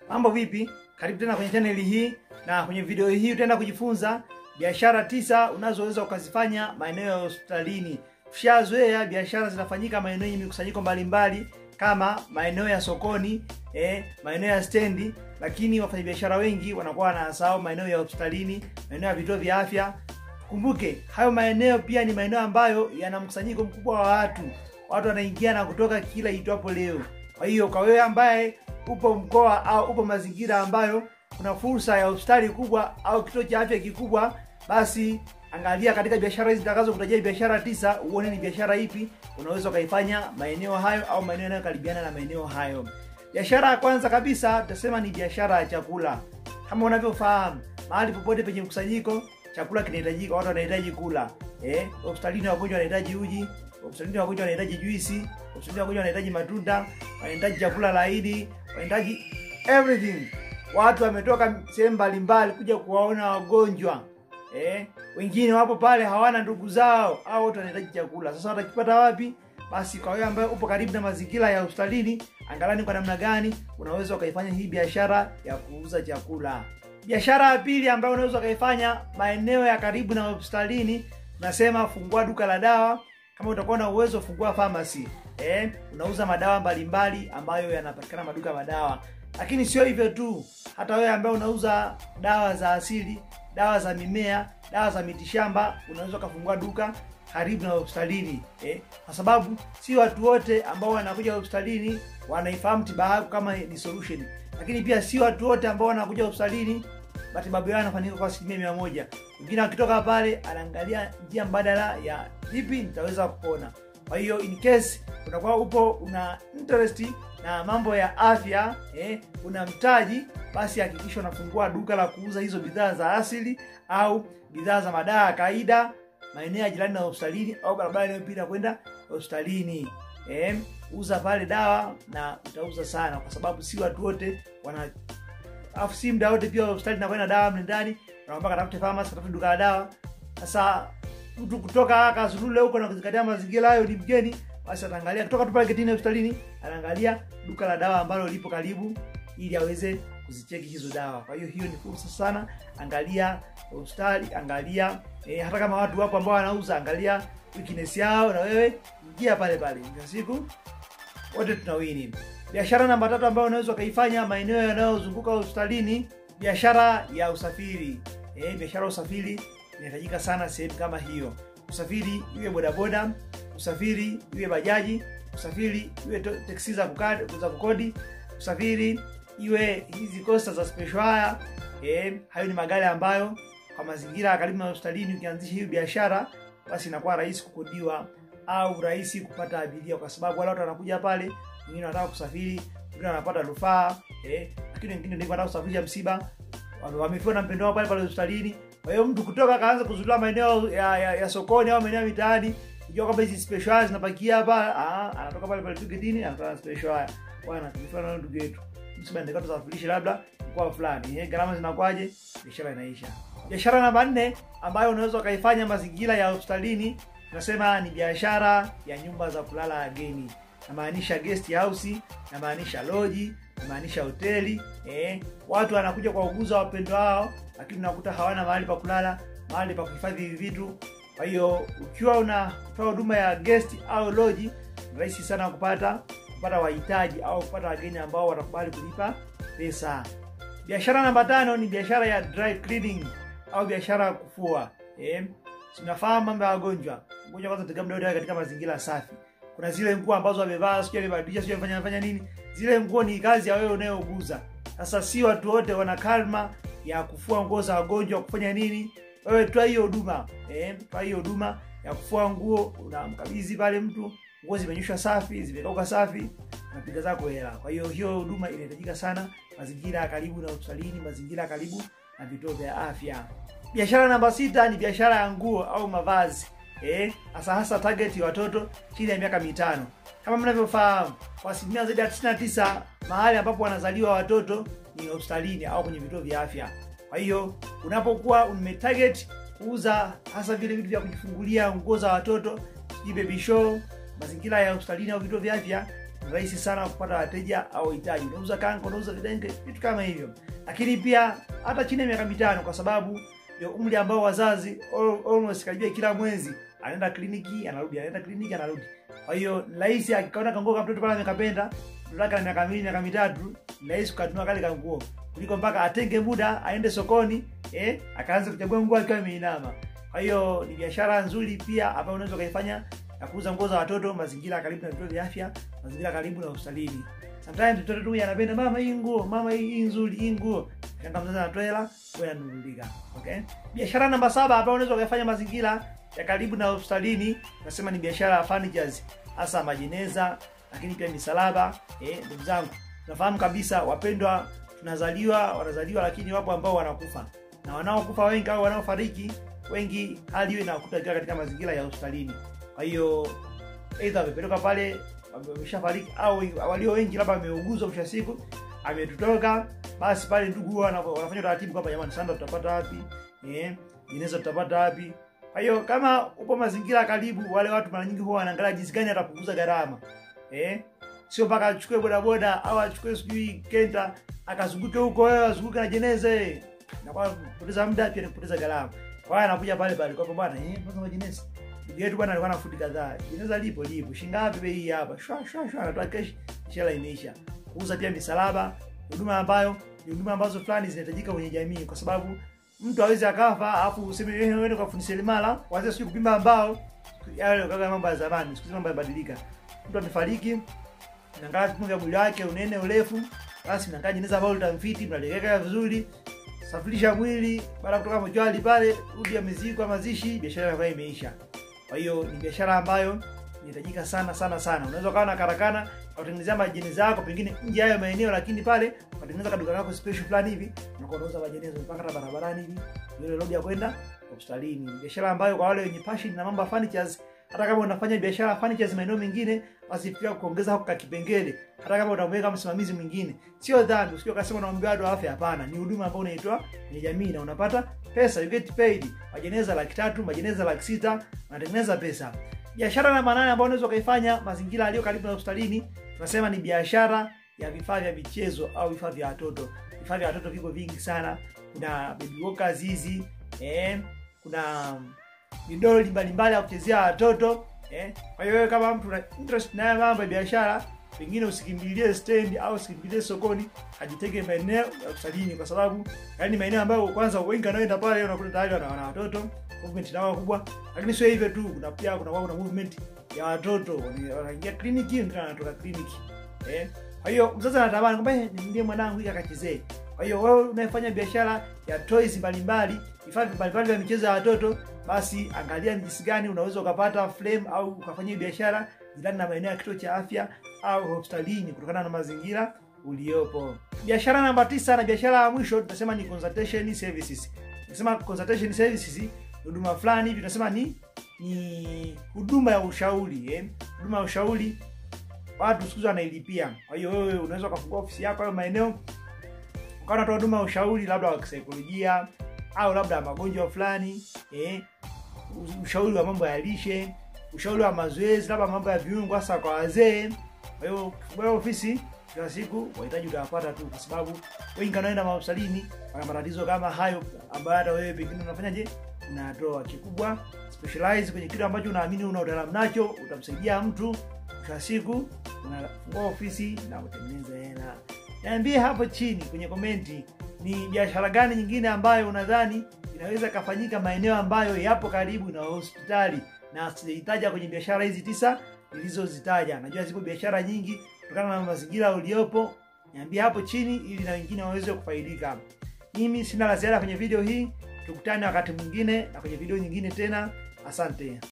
Mambo vipi? Karibu tena kwenye channel hii, na kwenye video hii utaenda kujifunza biashara 9 unazoweza ukazifanya maeneo ya hospitalini. Tushazoea biashara zinafanyika maeneo yenye mikusanyiko mbalimbali kama maeneo ya sokoni, maeneo ya stendi, lakini wafanyabiashara wengi wanakuwa wanasahau maeneo ya hospitalini, maeneo ya vituo vya afya. Kumbuke, hayo maeneo pia ni maeneo ambayo yana mkusanyiko mkubwa wa watu. Watu wanaingia na kutoka kila itwapo leo. Kwa hiyo kwa wewe ambaye upo mkoa au upo mazingira ambayo kuna fursa ya hospitali kubwa au kituo cha afya kikubwa, basi angalia katika biashara hizi nitakazokutajia biashara 9, uone ni biashara ipi unaweza kaifanya maeneo hayo au maeneo yanayokaribiana na maeneo hayo. Biashara ya kwanza kabisa tutasema ni biashara ya chakula. Kama unavyofahamu, mahali popote penye mkusanyiko chakula kinahitajika, watu wanahitaji kula. Hospitalini wagonjwa wanahitaji uji, hospitalini wagonjwa wanahitaji juisi, hospitalini wagonjwa wanahitaji matunda, wanahitaji chakula laini, wanahitaji everything. Watu wametoka sehemu mbalimbali kuja kuwaona wagonjwa. Wengine wapo pale hawana ndugu zao au watu wanahitaji chakula. Sasa watakipata wapi? Basi kwa wewe ambaye upo karibu na mazingira ya hospitalini, angalani kwa namna gani unaweza ukaifanya hii biashara ya kuuza chakula. Biashara ya pili ambayo unaweza ukaifanya maeneo ya karibu na hospitalini, tunasema fungua duka la dawa. Kama utakuwa na uwezo, fungua pharmacy. Unauza madawa mbalimbali ambayo yanapatikana maduka ya madawa. Lakini sio hivyo tu, hata wewe ambaye unauza dawa za asili, dawa za mimea, dawa za mitishamba, unaweza kufungua duka karibu na hospitalini. Kwa sababu si watu wote ambao wanakuja hospitalini wanaifahamu tiba kama ni solution. Lakini pia si watu wote ambao wanakuja hospitalini matibabu yao yanafanyika kwa 100%. Mwingine akitoka pale anaangalia njia mbadala ya vipi nitaweza kupona. Kwa hiyo in case unakuwa upo una interest na mambo ya afya, una mtaji, basi hakikisha unafungua duka la kuuza hizo bidhaa za asili au bidhaa za madawa kawaida maeneo ya jirani na hospitalini au barabara inayopita kwenda hospitalini. Uza pale dawa na utauza sana, kwa sababu si watu wote wana si muda wote pia hospitali na kwenda dawa ndani, unaomba katafute pharmacy, katafute duka la dawa. Sasa mtu kutoka Kazulule huko na kuzingatia mazingira hayo ni mgeni, basi ataangalia kutoka tu pale getini hospitalini, anaangalia duka la dawa ambalo lipo karibu ili aweze kuzicheki hizo dawa. Kwa hiyo hiyo ni fursa sana. Angalia hospitali, angalia hata kama watu wapo ambao wanauza, angalia weakness yao na wewe ingia pale pale. Kwa siku wote tunawini. Biashara namba 3 ambayo unaweza kaifanya maeneo yanayozunguka hospitalini, biashara ya usafiri. Biashara ya usafiri inahitajika sana sehemu kama hiyo. Usafiri iwe bodaboda, usafiri iwe bajaji, usafiri iwe taxi za kukodi, usafiri iwe hizi costa za special hire. Hayo ni magari ambayo kwa mazingira karibu na hospitalini ukianzisha hiyo biashara, basi inakuwa rahisi kukodiwa au rahisi kupata abiria, kwa sababu wale watu wanakuja pale, wengine wanataka kusafiri, wengine wanapata rufaa, lakini wengine ndio wanataka kusafirisha msiba, wamefiwa na mpendwa pale pale hospitalini. Kwa hiyo mtu kutoka kaanza kuzulua maeneo ya sokoni au maeneo mitaani, unajua kwamba hizi special zinapakia hapa, anatoka pale pale getini, anatoka special. Bwana, tumefiwa na ndugu yetu, msiba ndio tusafirishe labda kwa fulani, gharama zinakwaje, biashara inaisha. Biashara namba 4 ambayo unaweza kaifanya mazingira ya hospitalini, tunasema ni biashara ya nyumba za kulala wageni. Namaanisha guest house, namaanisha lodge, namaanisha hoteli. Watu wanakuja kwa uguza wapendwa wao, lakini unakuta hawana mahali pa kulala, mahali pa kuhifadhi vitu. Kwa hiyo ukiwa unatoa huduma ya guest au lodge, rahisi sana kupata wahitaji au kupata wageni ambao watakubali kulipa pesa. Biashara namba 5 ni biashara ya dry cleaning au biashara ya kufua. Tunafahamu mambo ya wagonjwa. Mgonjwa kwanza tegemea muda katika mazingira safi. Kuna zile nguo ambazo wamevaa, sio amebadilisha, sio amefanya nini. Zile nguo ni kazi ya wewe unayouguza. Sasa si watu wote wana kalma ya kufua nguo za wagonjwa, kufanya nini. Wewe toa hiyo huduma. Toa hiyo huduma ya kufua nguo, unamkabidhi pale mtu, nguo zimenyushwa safi, zimekauka safi, unapiga zako hela. Kwa hiyo hiyo huduma inahitajika sana mazingira karibu na hospitalini, mazingira karibu na vituo vya afya. Biashara namba 6 ni biashara ya nguo au mavazi. Hasa target ya watoto chini ya miaka 5. Kama mnavyofahamu, kwa asilimia zaidi ya 99 mahali ambapo wanazaliwa watoto ni hospitalini au kwenye vituo vya afya. Kwa hiyo unapokuwa umetarget kuuza hasa vile vitu vya kujifungulia, nguo za watoto, baby show, mazingira ya hospitalini au vituo vya afya, ni rahisi sana kupata wateja au hitaji. Unauza kanga, unauza videnge, vitu kama hivyo. Lakini pia hata chini ya miaka 5, kwa sababu ndio umri ambao wazazi almost karibia kila mwezi anaenda kliniki anarudi, anaenda kliniki anarudi. Kwa hiyo rahisi akikaona kanguo kama mtoto pale amekapenda, mtoto ana miaka 2 miaka 3, rahisi kukanunua kale kanguo kuliko mpaka atenge muda aende sokoni akaanza kuchagua nguo akiwa ameinama. Kwa hiyo ni biashara nzuri pia ambayo unaweza kuifanya ya kuuza nguo za watoto, mazingira karibu na vituo vya afya, mazingira karibu na hospitalini. Sometimes mtoto tu anapenda mama hii nguo, mama hii nzuri, hii nguo. Kanga mzazi anatoa hela, wewe unanunulika. Okay? Biashara namba 7 ambayo unaweza kufanya mazingira ya karibu na hospitalini, nasema ni biashara ya furnitures, hasa majeneza, lakini pia misalaba. Ndugu zangu, tunafahamu kabisa wapendwa wanazaliwa lakini wapo ambao wanakufa. Na wanaokufa wengi au wanaofariki wengi hali hiyo inakuta katika mazingira ya hospitalini. Kwa hiyo aidha amepeleka pale ameshafariki au walio wengi labda ameuguzwa mwisho siku ametutoka, basi pale ndugu wanafanya taratibu kwamba jamani, sanda tutapata wapi? Jeneza tutapata wapi? Kwa hiyo kama upo mazingira karibu, wale watu mara nyingi huwa wanaangalia jinsi gani atapunguza gharama. Sio mpaka achukue bodaboda au achukue sijui kenta akazunguke huko, wewe azunguke na jeneza na kwa kupoteza muda pia ni kupoteza gharama. Kwa hiyo anakuja pale kwa bwana mpaka jeneza. Bibi yetu bwana alikuwa na futi kadhaa. Jeneza lipo shingapi bei hapa? Shwa anatoa cash, shela imeisha. Kuuza pia misalaba, huduma ambayo ni huduma ambazo fulani zinahitajika kwenye jamii, kwa sababu mtu hawezi akafa afu useme wewe kwa fundi seremala waanze sio kupima ambao yale kama mambo ya zamani. Siku hizi mambo yabadilika. Mtu amefariki, unaangalia kipimo cha mwili wake, unene, urefu, basi mnakaa jeneza ambalo litamfiti, mnaliweka vizuri, safirisha mwili, baada kutoka mochwali pale, rudi amezikwa mazishi, biashara yako imeisha. Kwa hiyo ni biashara ambayo inahitajika sana. Unaweza kawa na karakana utengenezea majeneza yako pengine nje hayo maeneo, lakini pale utengeneza kaduka lako special fulani hivi na kuondoza majeneza mpaka barabarani hivi, ile lobby ya kwenda hospitalini. Biashara ambayo kwa wale wenye passion na mambo ya furnitures, hata kama unafanya biashara ya furnitures maeneo mengine, basi pia kuongeza hapo kwa kipengele, hata kama utamweka msimamizi mwingine. Sio dhambi, usio kasema unaambia watu afya, hapana. Ni huduma ambayo unaitoa kwenye jamii na unapata pesa, you get paid. Majeneza 300,000, majeneza 600,000, unatengeneza pesa. Biashara namba 8 ambayo unaweza kuifanya mazingira yaliyo karibu na hospitalini, tunasema ni biashara ya vifaa vya michezo au vifaa vya watoto. Vifaa vya watoto viko vingi sana. Kuna baby walkers hizi, kuna midoli mbalimbali ya kuchezea watoto, Kwa hiyo kama mtu una interest na mambo ya biashara, pengine usikimbilie stand au usikimbilie sokoni, ajitege maeneo ya hospitalini, kwa sababu yani maeneo ambayo kwanza wengi wanaenda pale unakuta tayari wana watoto, movement nao kubwa. Lakini sio hivyo tu, kuna movement ya watoto wanaingia kliniki, mtu anatoka kliniki. Kwa hiyo mzazi anatamani kwamba niambie mwanangu hiki akachezee. Kwa hiyo wewe unafanya biashara ya toys mbalimbali, vifaa mbalimbali vya michezo ya watoto, basi angalia ni jinsi gani unaweza ukapata flame au ukafanya biashara jirani na maeneo ya kituo cha afya au hospitalini kutokana na mazingira uliopo. Biashara namba 9 na biashara ya mwisho tunasema ni consultation services. Tunasema consultation services huduma fulani hivi, tunasema ni huduma ya ushauri, huduma ya ushauri watu siku hizi wanailipia. Kwa hiyo wewe unaweza kufungua ofisi yako hayo maeneo ukawa unatoa huduma ya ushauri, labda wa kisaikolojia au labda magonjwa fulani, ushauri wa mambo ya lishe, ushauri wa mazoezi, labda mambo ya viungo hasa kwa wazee. Kwa hiyo wewe ofisi kila siku wahitaji utapata tu, kwa sababu wengi wanaenda hospitalini wana matatizo kama hayo ambayo hata wewe pengine unafanyaje, unatoa. Kikubwa specialize kwenye kitu ambacho unaamini una utaalamu nacho, utamsaidia mtu kila siku, unafungua ofisi na utengeneza hela. Niambie hapo chini kwenye komenti ni biashara gani nyingine ambayo unadhani inaweza kufanyika maeneo ambayo yapo karibu na hospitali, na sijitaja kwenye biashara hizi 9 nilizozitaja. Najua zipo biashara nyingi kutokana na mazingira uliopo. Niambie hapo chini ili na wengine waweze kufaidika. Mimi sina la ziada kwenye video hii. Tukutane wakati mwingine na kwenye video nyingine tena. Asante.